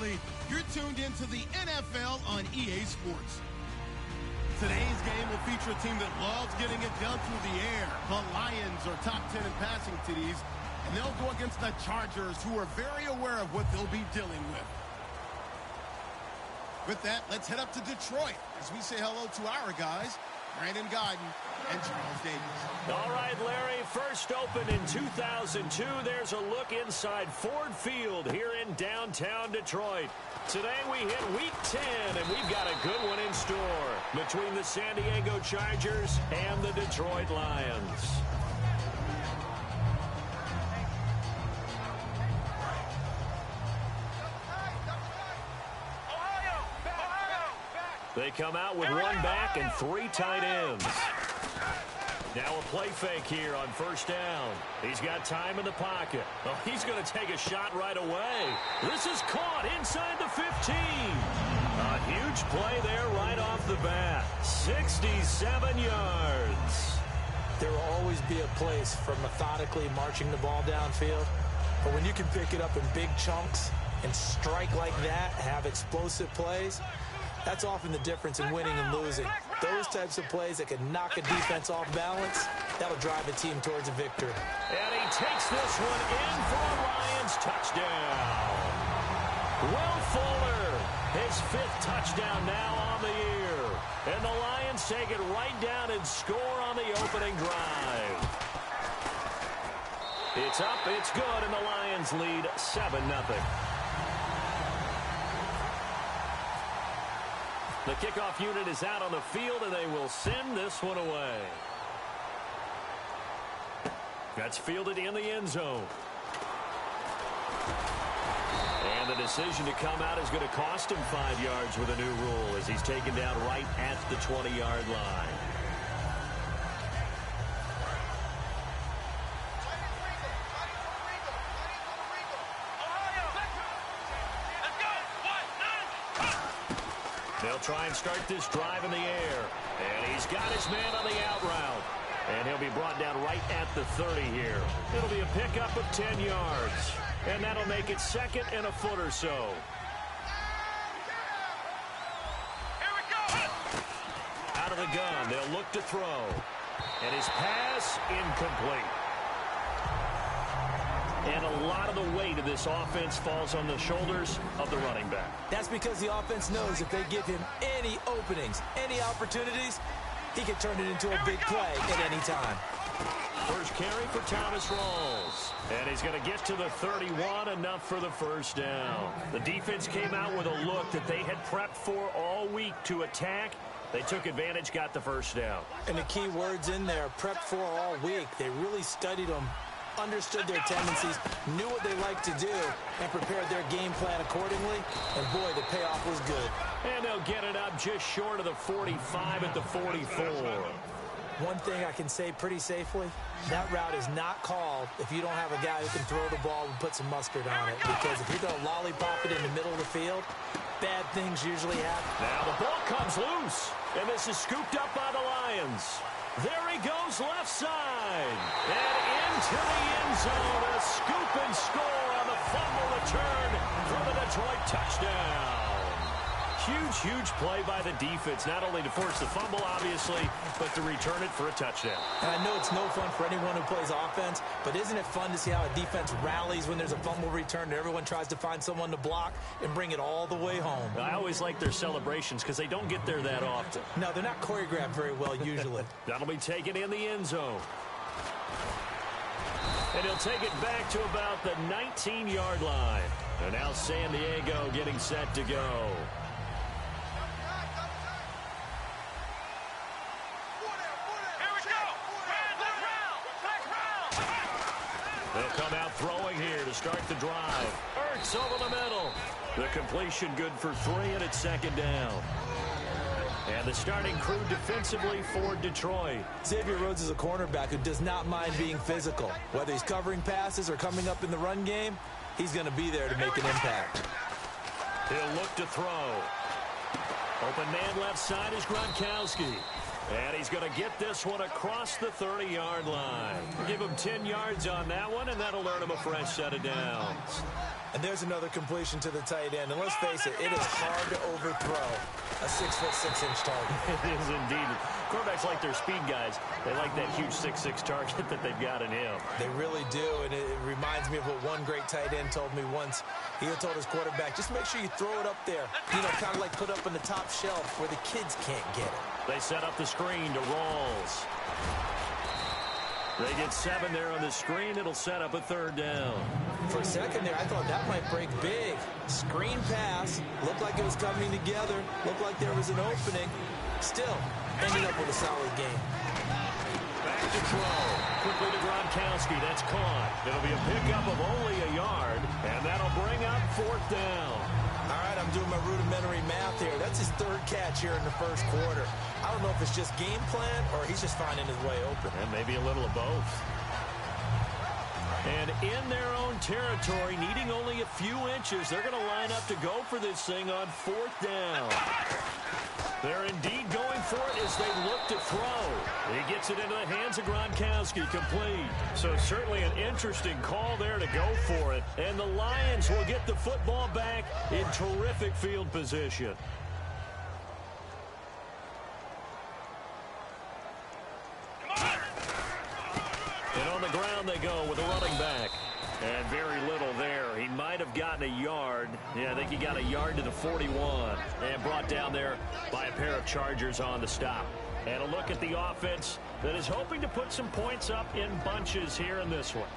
Exactly. You're tuned into the NFL on EA Sports. Today's game will feature a team that loves getting it done through the air. The Lions are top 10 in passing TDs, and they'll go against the Chargers, who are very aware of what they'll be dealing with. With that, let's head up to Detroit as we say hello to our guys, Brandon Godden and Charles Davis. All right, Larry, first opened in 2002. There's a look inside Ford Field here in downtown Detroit. Today we hit Week 10, and we've got a good one in store between the San Diego Chargers and the Detroit Lions. They come out with one back and three tight ends. Now a play fake here on first down. He's got time in the pocket. Oh, he's going to take a shot right away. This is caught inside the 15. A huge play there right off the bat. 67 yards. There will always be a place for methodically marching the ball downfield. But when you can pick it up in big chunks and strike like that, have explosive plays, that's often the difference in winning and losing. Those types of plays that can knock a defense off balance, that'll drive a team towards a victory. And he takes this one in for a Lions touchdown. Will Fuller, his fifth touchdown now on the year. And the Lions take it right down and score on the opening drive. It's up, it's good, and the Lions lead 7-0. The kickoff unit is out on the field, and they will send this one away. That's fielded in the end zone. And the decision to come out is going to cost him 5 yards with a new rule as he's taken down right at the 20-yard line. They'll try and start this drive in the air. And he's got his man on the out route. And he'll be brought down right at the 30 here. It'll be a pickup of 10 yards. And that'll make it second and a foot or so. Here we go. Out of the gun, they'll look to throw. And his pass incomplete. And a lot of the weight of this offense falls on the shoulders of the running back. That's because the offense knows if they give him any openings, any opportunities, he can turn it into a big play at any time. First carry for Thomas Rawls. And he's going to get to the 31, enough for the first down. The defense came out with a look that they had prepped for all week to attack. They took advantage, got the first down. And the key words in there, prepped for all week. They really studied them, understood their tendencies, knew what they liked to do, and prepared their game plan accordingly. And boy, the payoff was good. And they'll get it up just short of the 45 at the 44. One thing I can say pretty safely, that route is not called if you don't have a guy who can throw the ball and put some mustard on it. Because if you're going to lollipop it in the middle of the field, bad things usually happen. Now the ball comes loose, and this is scooped up by the Lions. There he goes left side. And into the end zone. A scoop and score on the fumble return for the Detroit touchdown. Huge, huge play by the defense, not only to force the fumble, obviously, but to return it for a touchdown. And I know it's no fun for anyone who plays offense, but isn't it fun to see how a defense rallies when there's a fumble return and everyone tries to find someone to block and bring it all the way home? I always like their celebrations because they don't get there that often. No, they're not choreographed very well usually. That'll be taken in the end zone. And he'll take it back to about the 19-yard line. And now San Diego getting set to go. They'll come out throwing here to start the drive. Ertz over the middle. The completion good for 3, and it's second down. And the starting crew defensively for Detroit. Xavier Rhodes is a cornerback who does not mind being physical. Whether he's covering passes or coming up in the run game, he's going to be there to make an impact. He'll look to throw. Open man left side is Gronkowski. And he's going to get this one across the 30-yard line. Give him 10 yards on that one, and that'll earn him a fresh set of downs. And there's another completion to the tight end. And let's face it, it is hard to overthrow a 6'6" target. It is indeed. Quarterbacks like their speed guys. They like that huge 6'6" target that they've got in him. They really do, and it reminds me of what one great tight end told me once. He told his quarterback, just make sure you throw it up there, kind of like put up on the top shelf where the kids can't get it. They set up the screen to Rawls. They get 7 there on the screen. It'll set up a 3rd down. For a second there, I thought that might break big. Screen pass. Looked like it was coming together. Looked like there was an opening. Still, ended up with a solid game. Back to throw. Quickly to Gronkowski. That's caught. It'll be a pickup of only a yard, and that'll bring up 4th down. All right, I'm doing my rudimentary math here. That's his 3rd catch here in the first quarter. I don't know if it's just game plan or he's just finding his way open. And maybe a little of both. And in their own territory, needing only a few inches, they're going to line up to go for this thing on 4th down. They're indeed going for it as they look to throw. He gets it into the hands of Gronkowski, complete. So certainly an interesting call there to go for it. And the Lions will get the football back in terrific field position. And on the ground they go with a running back. And very little there. He might have gotten a yard. Yeah, I think he got a yard to the 41. And brought down there by a pair of Chargers on the stop. And a look at the offense that is hoping to put some points up in bunches here in this one.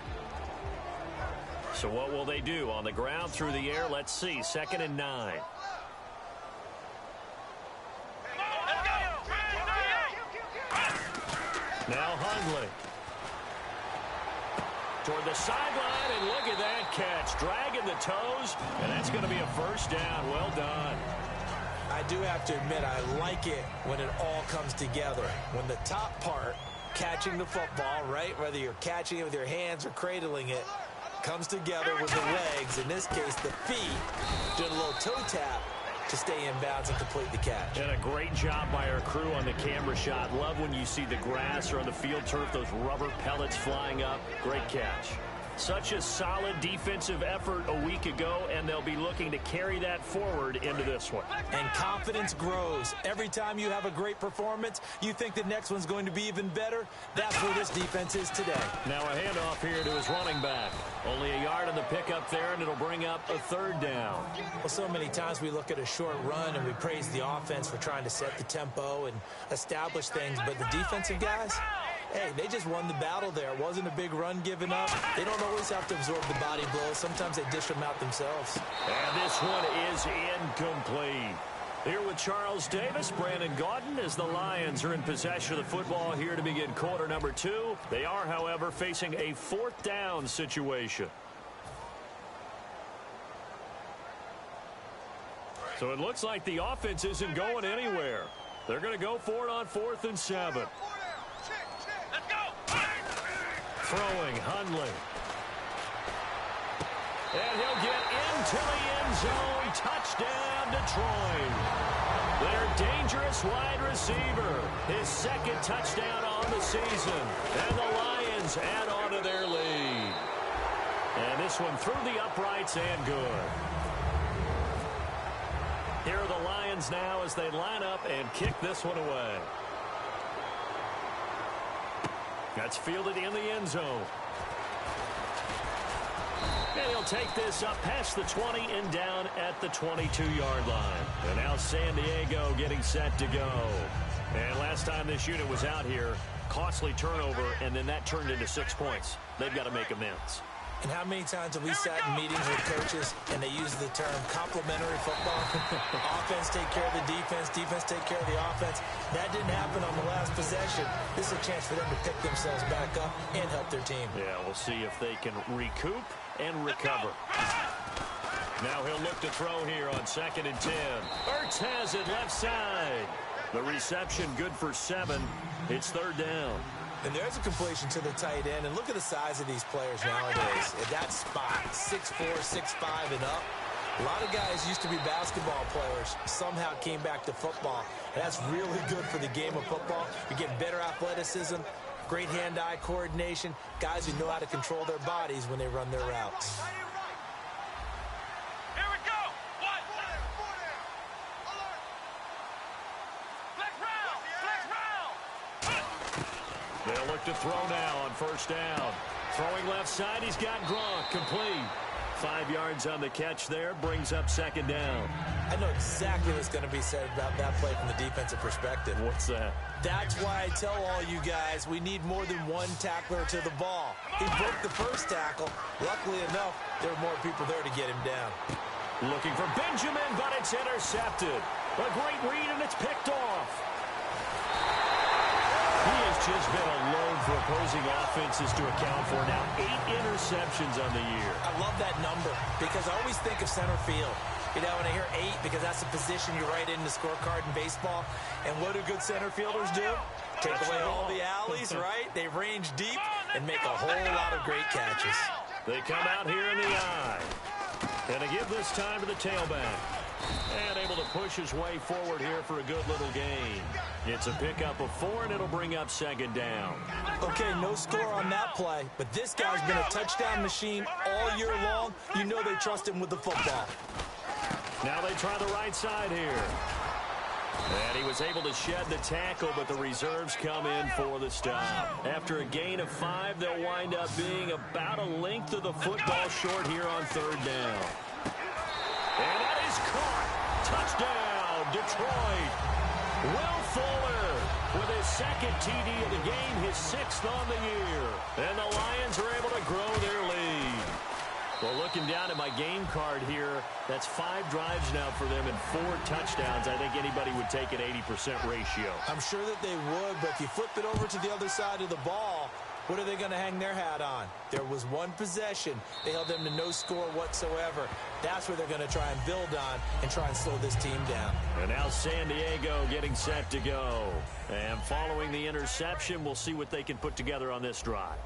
So what will they do? On the ground, through the air, let's see. 2nd and 9. Now Hundley. Toward the sideline, and look at that catch. Dragging the toes, and that's going to be a 1st down. Well done. I do have to admit, I like it when it all comes together. When the top part, catching the football, right, whether you're catching it with your hands or cradling it, comes together with the legs, in this case the feet, doing a little toe tap to stay in bounds and complete the catch. And a great job by our crew on the camera shot. Love when you see the grass or on the field turf, those rubber pellets flying up. Great catch. Such a solid defensive effort a week ago, and they'll be looking to carry that forward into this one. And confidence grows. Every time you have a great performance, you think the next one's going to be even better. That's where this defense is today. Now a handoff here to his running back. Only a yard on the pickup there, and it'll bring up a 3rd down. Well, so many times we look at a short run and we praise the offense for trying to set the tempo and establish things, but the defensive guys, hey, they just won the battle there. It wasn't a big run given up. They don't always have to absorb the body blows. Sometimes they dish them out themselves. And this one is incomplete. Here with Charles Davis, Brandon Gaudin, as the Lions are in possession of the football here to begin quarter number 2. They are, however, facing a 4th down situation. So it looks like the offense isn't going anywhere. They're going to go for it on 4th and 7. Throwing, Hundley. And he'll get into the end zone. Touchdown, Detroit. Their dangerous wide receiver. His 2nd touchdown on the season. And the Lions add on to their lead. And this one through the uprights and good. Here are the Lions now as they line up and kick this one away. That's fielded in the end zone. And he'll take this up past the 20 and down at the 22-yard line. And now San Diego getting set to go. And last time this unit was out here, costly turnover, and then that turned into 6 points. They've got to make amends. And how many times have we sat in meetings with coaches and they use the term complementary football? Offense take care of the defense, defense take care of the offense. That didn't happen on the last possession. This is a chance for them to pick themselves back up and help their team. Yeah, we'll see if they can recoup and recover. Now he'll look to throw here on 2nd and 10. Ertz has it left side. The reception good for 7. It's 3rd down. And there's a completion to the tight end. And look at the size of these players nowadays. At that spot, 6'4", 6'5", and up. A lot of guys used to be basketball players, somehow came back to football. And that's really good for the game of football. You're getting better athleticism, great hand-eye coordination, guys who know how to control their bodies when they run their routes. Here we go. What? Flex round. They'll look to throw now on first down. Throwing left side, he's got Gronk, complete. 5 yards on the catch there, brings up second down. I know exactly what's going to be said about that play from the defensive perspective. What's that? That's why I tell all you guys we need more than one tackler to the ball. He broke the first tackle. Luckily enough, there were more people there to get him down. Looking for Benjamin, but it's intercepted. A great read, and it's picked off. He has just been a load for opposing offenses to account for now. 8 interceptions on the year. I love that number because I always think of center field. You know, when I hear 8, because that's the position you write in the scorecard in baseball. And what do good center fielders do? Take away all the alleys, right? They range deep and make a whole lot of great catches. They come out here in the eye. And they give this time to the tailback. And able to push his way forward here for a good little gain. It's a pickup of 4, and it'll bring up second down. Okay, no score on that play, but this guy's been a touchdown machine all year long. You know they trust him with the football. Now they try the right side here. And he was able to shed the tackle, but the reserves come in for the stop. After a gain of 5, they'll wind up being about a length of the football short here on third down. And that is caught. Touchdown, Detroit. Will Fuller with his second TD of the game, his 6th on the year. And the Lions are able to grow their lead. Well, looking down at my game card here, that's 5 drives now for them and 4 touchdowns. I think anybody would take an 80% ratio. I'm sure that they would, but if you flip it over to the other side of the ball, what are they going to hang their hat on? There was one possession. They held them to no score whatsoever. That's where they're going to try and build on and try and slow this team down. And now San Diego getting set to go. And following the interception, we'll see what they can put together on this drive.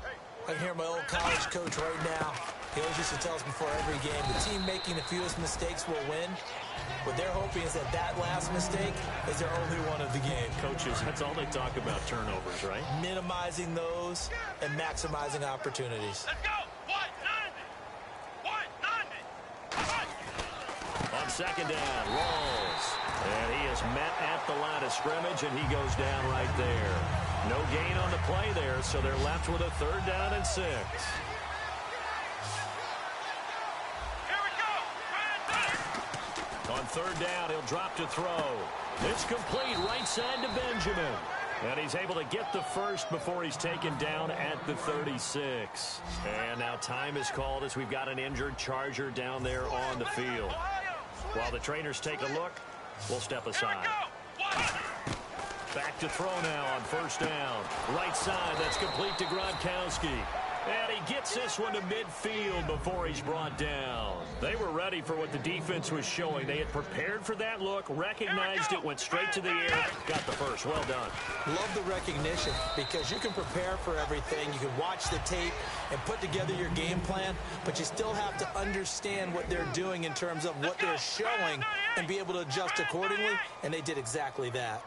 I can hear my old college coach right now. He always used to tell us before every game, the team making the fewest mistakes will win. What they're hoping is that last mistake is their only one of the game. Coaches, that's all they talk about, turnovers, right? Minimizing those and maximizing opportunities. Let's go. 190. On second down, rolls. And he is met at the line of scrimmage, and he goes down right there. No gain on the play there, so they're left with a 3rd down and 6. On 3rd down, he'll drop to throw. It's complete right side to Benjamin. And he's able to get the first before he's taken down at the 36. And now time is called as we've got an injured Charger down there on the field. While the trainers take a look, we'll step aside. Back to throw now on 1st down. Right side, that's complete to Gronkowski. And he gets this one to midfield before he's brought down. They were ready for what the defense was showing. They had prepared for that look, recognized it, went straight to the air, got the first. Well done. Love the recognition because you can prepare for everything. You can watch the tape and put together your game plan, but you still have to understand what they're doing in terms of what they're showing and be able to adjust accordingly, and they did exactly that.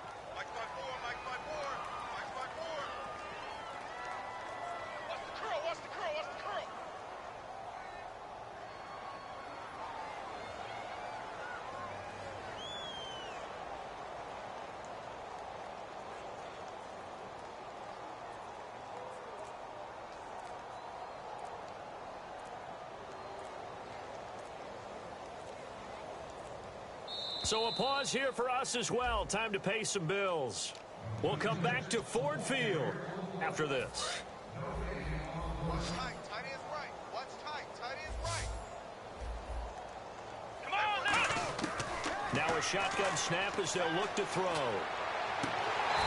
So a pause here for us as well. Time to pay some bills. We'll come back to Ford Field after this. What's tight? Tight is right. What's tight? Tight is right. Come on now. Now a shotgun snap as they'll look to throw.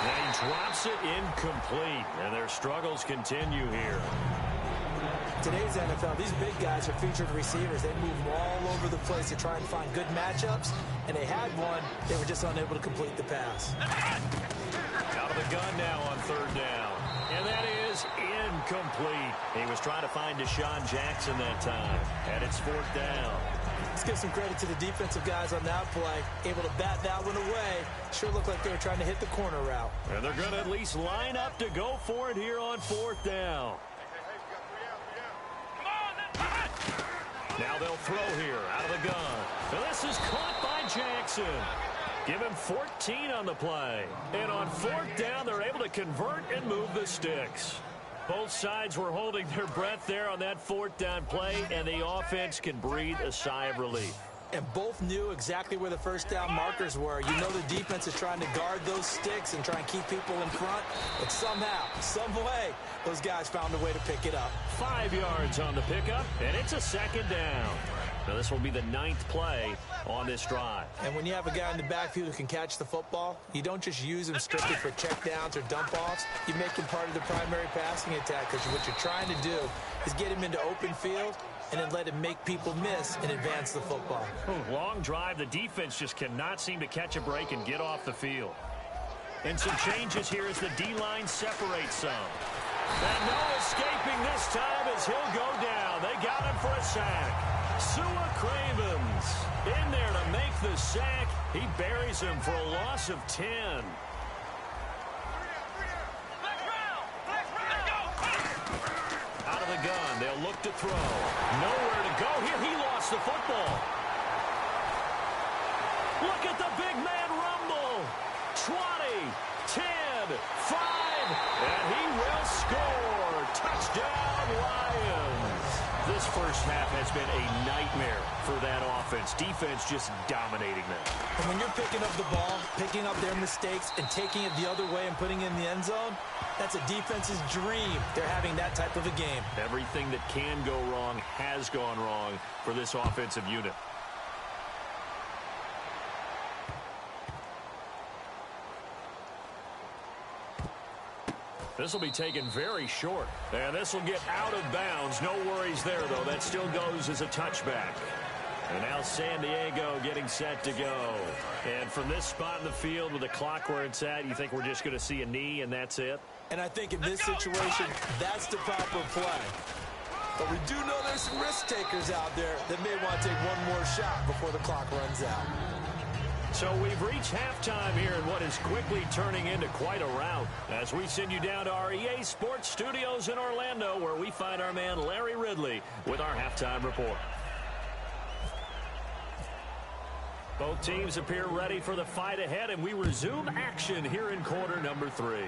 And he drops it incomplete. And their struggles continue here. Today's NFL, these big guys are featured receivers. They move all over the place to try and find good matchups, and they had one. They were just unable to complete the pass. Out of the gun now on 3rd down. And that is incomplete. He was trying to find Deshaun Jackson that time. And it's 4th down. Let's give some credit to the defensive guys on that play. Able to bat that one away. Sure looked like they were trying to hit the corner route. And they're going to at least line up to go for it here on 4th down. Now they'll throw here out of the gun. And this is caught by Jackson. Give him 14 on the play. And on 4th down, they're able to convert and move the sticks. Both sides were holding their breath there on that 4th down play, and the offense can breathe a sigh of relief. And both knew exactly where the first down markers were. You know the defense is trying to guard those sticks and try and keep people in front. But somehow, some way, those guys found a way to pick it up. 5 yards on the pickup, and it's a 2nd down. Now this will be the 9th play on this drive. And when you have a guy in the backfield who can catch the football, you don't just use him strictly for checkdowns or dump-offs. You make him part of the primary passing attack, because what you're trying to do is get him into open field and then let him make people miss and advance the football. Long drive. The defense just cannot seem to catch a break and get off the field. And some changes here as the D-line separates some. And no escaping this time as he'll go down. They got him for a sack. Sua Cravens in there to make the sack. He buries him for a loss of 10. Out of the gun, they'll look to throw. Nowhere to go here. He lost the football. Look at the big man rumble. 20, 10, 5, and he will score. Touchdown, Lions. This first half has been a nightmare for that offense. Defense just dominating them. And when you're picking up the ball, picking up their mistakes, and taking it the other way and putting it in the end zone, that's a defense's dream. They're having that type of a game. Everything that can go wrong has gone wrong for this offensive unit. This will be taken very short. And this will get out of bounds. No worries there, though. That still goes as a touchback. And now San Diego getting set to go. And from this spot in the field with the clock where it's at, you think we're just going to see a knee and that's it? And I think in this situation, that's the proper play. But we do know there's some risk takers out there that may want to take one more shot before the clock runs out. So we've reached halftime here in what is quickly turning into quite a rout as we send you down to our EA Sports Studios in Orlando, where we find our man Larry Ridley with our halftime report. Both teams appear ready for the fight ahead, and we resume action here in quarter number 3.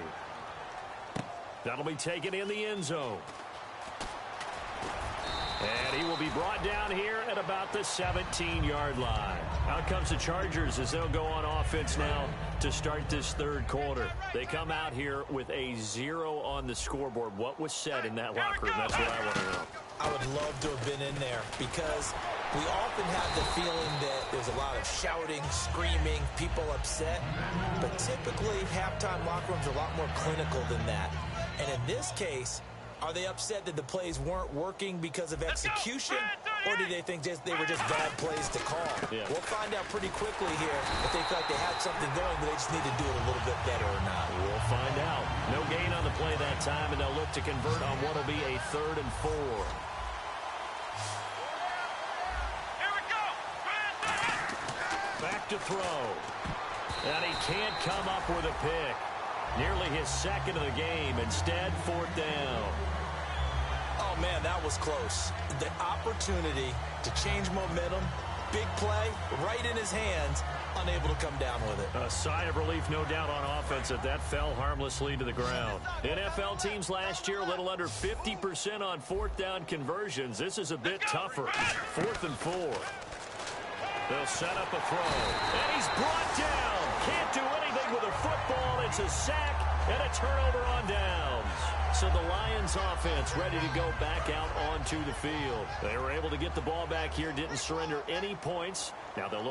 That'll be taken in the end zone. And he will be brought down here at about the 17-yard line. Out comes the Chargers as they'll go on offense now to start this third quarter. They come out here with a 0 on the scoreboard. What was said in that locker room? That's what I want to know. I would love to have been in there, because we often have the feeling that there's a lot of shouting, screaming, people upset. But typically, halftime locker rooms are a lot more clinical than that. And in this case, are they upset that the plays weren't working because of execution, or do they think they were just bad plays to call? Yeah. We'll find out pretty quickly here if they feel like they had something going, but they just need to do it a little bit better or not. We'll find out. No gain on the play that time, and they'll look to convert on what will be a 3rd and 4. Back to throw. And he can't come up with a pick. Nearly his 2nd of the game. Instead, 4th down. Oh, man, that was close. The opportunity to change momentum, big play, right in his hands, unable to come down with it. A sigh of relief, no doubt, on offense that fell harmlessly to the ground. NFL teams last year, a little under 50% on 4th down conversions. This is a bit tougher. 4th and 4. They'll set up a throw. And he's brought down. Can't do anything with a football. It's a sack and a turnover on downs. So the Lions offense ready to go back out onto the field. They were able to get the ball back here, didn't surrender any points. Now they'll look